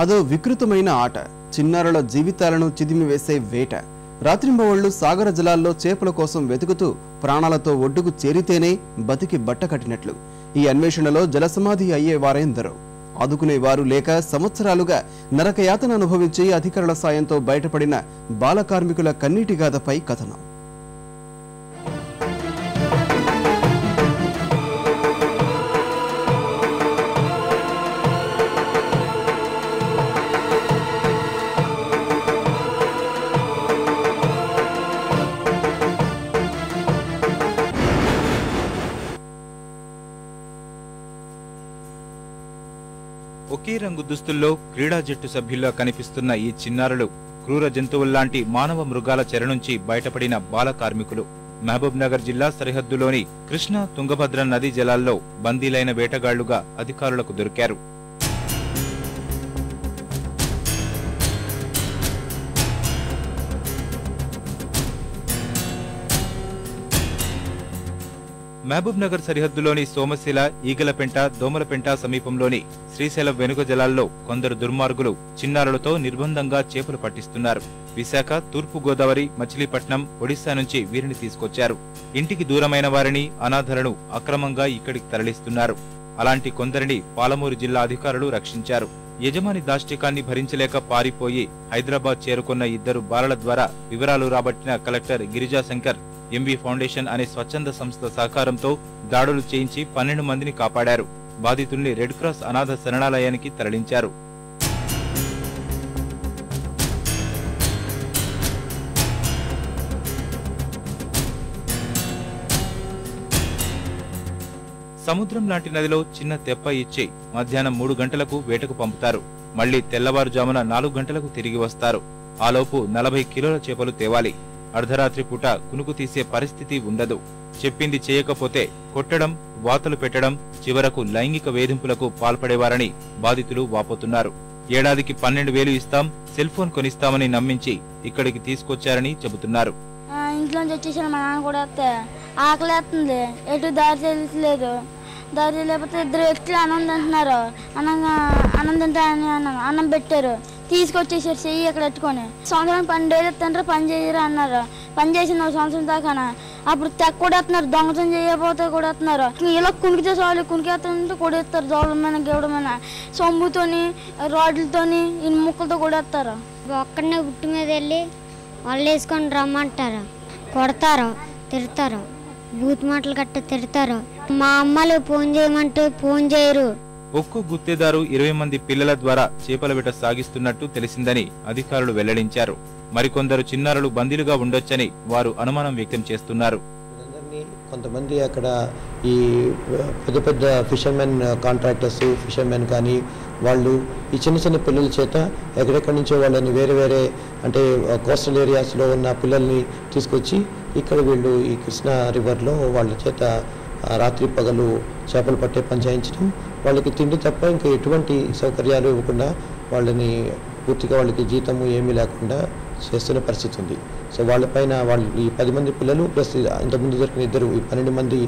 అదో వికృతమైన ఆట. చిన్నారుల జీవితాలను చిదిమివేసే వేట. రాత్రింబవళ్లు సాగర జలాల్లో చేపల కోసం వెతుకుతూ ప్రాణాలతో ఒడ్డుకు చేరితేనే బతికి బట్ట కట్టినట్లు. ఈ అన్వేషణలో జలసమాధి అయ్యే వారెందరో. ఆదుకునేవారు లేక సంవత్సరాలుగా నరకయాతన అనుభవించి అధికారుల సాయంతో బయటపడిన బాల కార్మికుల కన్నీటిగాథపై కథనం. ఒకే రంగు దుస్తుల్లో క్రీడా జట్టు సభ్యుల్లా కనిపిస్తున్న ఈ చిన్నారులు క్రూర జంతువుల్లాంటి మానవ మృగాల చెర నుంచి బయటపడిన బాల కార్మికులు. మహబూబ్ నగర్ జిల్లా సరిహద్దులోని కృష్ణా తుంగభద్ర నదీ జలాల్లో బందీలైన వేటగాళ్లుగా అధికారులకు దొరికారు. మహబూబ్ నగర్ సరిహద్దులోని సోమశిల, ఈగలపెంట, దోమలపెంట సమీపంలోని శ్రీశైలం వెనుక జలాల్లో కొందరు దుర్మార్గులు చిన్నారులతో నిర్బంధంగా చేపలు పట్టిస్తున్నారు. విశాఖ, తూర్పు గోదావరి, మచిలీపట్నం, ఒడిశా నుంచి వీరిని తీసుకొచ్చారు. ఇంటికి దూరమైన వారిని, అనాథలను అక్రమంగా ఇక్కడికి తరలిస్తున్నారు. అలాంటి కొందరిని పాలమూరు జిల్లా అధికారులు రక్షించారు. యజమాని దాష్టికాన్ని భరించలేక పారిపోయి హైదరాబాద్ చేరుకున్న ఇద్దరు బాలల ద్వారా వివరాలు రాబట్టిన కలెక్టర్ గిరిజాశంకర్ ఎంవి ఫౌండేషన్ అనే స్వచ్ఛంద సంస్థ సహకారంతో దాడులు చేయించి 12 మందిని కాపాడారు. బాధితుల్ని రెడ్ క్రాస్ అనాథ శరణాలయానికి తరలించారు. సముద్రం లాంటి నదిలో చిన్న తెప్ప ఇచ్చి మధ్యాహ్నం 3 గంటలకు వేటకు పంపుతారు. మళ్లీ తెల్లవారుజామున 4 గంటలకు తిరిగి వస్తారు. ఆలోపు 40 కిలోల చేపలు తేవాలి. అర్ధరాత్రి పూట కునుకు తీసే పరిస్థితి ఉండదు. చెప్పింది చేయకపోతే కొట్టడం, వాతలు పెట్టడం, చివరకు లైంగిక వేధింపులకు పాల్పడేవారని బాధితులు వాపోతున్నారు. ఏడాదికి 12,000 ఇస్తాం, సెల్ ఫోన్ కొనిస్తామని నమ్మించి ఇక్కడికి తీసుకొచ్చారని చెబుతున్నారు. ఇంట్లోంచి వచ్చేసాను. మా నాన్న కూడా ఆకలేస్తుంది, ఎటు దారి తెలియట్లేదు. దారి లేకపోతే ఇద్దరు వ్యక్తులు అన్నం తింటున్నారు. అన్నం తింటారని అన్నం పెట్టారు, తీసుకొచ్చేసారు చెయ్యి అక్కడ పెట్టుకొని. సంవత్సరం 12,000 ఇస్తుంటారు, పని చేయరు అన్నారు. పని చేసిన సంవత్సరం దాకా అప్పుడు తెక్క కొడేస్తున్నారు. దొంగతనం చేయకపోతే కొడేస్తున్నారు. ఇలా కునికితే చాలు, కునికేస్తుంటే కొడేస్తారు. దోళ్ళ మీద, గేవడ మీద, సొమ్ముతోని, రాడ్లతోని, ఈ ముక్కలతో కొడేస్తారు. ఒక్కడనే గుట్టు మీద వెళ్ళి వాళ్ళు వేసుకొని రమ్మంటారు, కొడతారు, తిడతారు, బూత్ మాటలు గట్ట తిడతారు. మా అమ్మలు ఫోన్ చేయమంటే ఫోన్ చేయరు. ఒక్కో గుత్తేదారు 20 మంది పిల్లల ద్వారా చేపల వేట సాగిస్తున్నట్టు తెలిసిందని అధికారులు వెల్లడించారు. మరికొందరు చిన్నారులు బందీలుగా ఉండొచ్చని వారు అనుమానం వ్యక్తం చేస్తున్నారు. కొంతమంది అక్కడ ఈ పెద్ద పెద్ద ఫిషర్మెన్ కాంట్రాక్టర్స్, ఫిషర్మెన్ కానీ వాళ్ళు ఈ చిన్న చిన్న పిల్లల చేత ఎక్కడెక్కడి నుంచో వాళ్ళని వేరే వేరే అంటే కోస్టల్ ఏరియాస్లో ఉన్న పిల్లల్ని తీసుకొచ్చి ఇక్కడ వీళ్ళు ఈ కృష్ణా రివర్లో వాళ్ళ చేత రాత్రి పగలు చేపలు పట్టే పని చేయించడం, వాళ్ళకి తిండి తప్ప ఇంకా ఎటువంటి సౌకర్యాలు ఇవ్వకుండా వాళ్ళని పూర్తిగా వాళ్ళకి జీతము ఏమీ లేకుండా చేస్తున్న పరిస్థితి ఉంది. సో వాళ్ళపైన వాళ్ళు ఈ 10 మంది పిల్లలు ప్లస్ ఇంతకుముందు దొరికిన ఇద్దరు, ఈ 12 మంది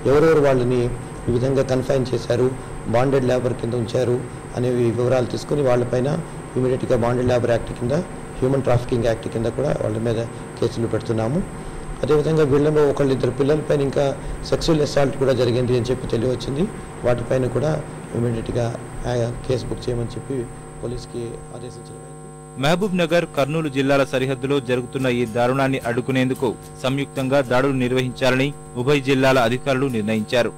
ఎవరెవరు వాళ్ళని ఈ విధంగా కన్ఫైన్ చేశారు, బాండెడ్ లేబర్ కింద ఉంచారు అనేవి వివరాలు తీసుకుని వాళ్ళపైన ఇమీడియట్గా బాండెడ్ లేబర్ యాక్ట్ కింద, హ్యూమన్ ట్రాఫికింగ్ యాక్ట్ కింద కూడా వాళ్ళ మీద కేసులు పెడుతున్నాము. అదేవిధంగా వీళ్ళలో ఒకళ్ళిద్దరు పిల్లలపైన ఇంకా సెక్సువల్ అసాల్ట్ కూడా జరిగింది అని చెప్పి తెలియవచ్చింది. వాటిపైన కూడా ఇమీడియట్గా కేసు బుక్ చేయమని చెప్పి పోలీస్కి ఆదేశించడం. మహబూబ్ నగర్, కర్నూలు జిల్లాల సరిహద్దులో జరుగుతున్న ఈ దారుణాన్ని అడ్డుకునేందుకు సంయుక్తంగా దాడులు నిర్వహించాలని ఉభయ జిల్లాల అధికారులు నిర్ణయించారు.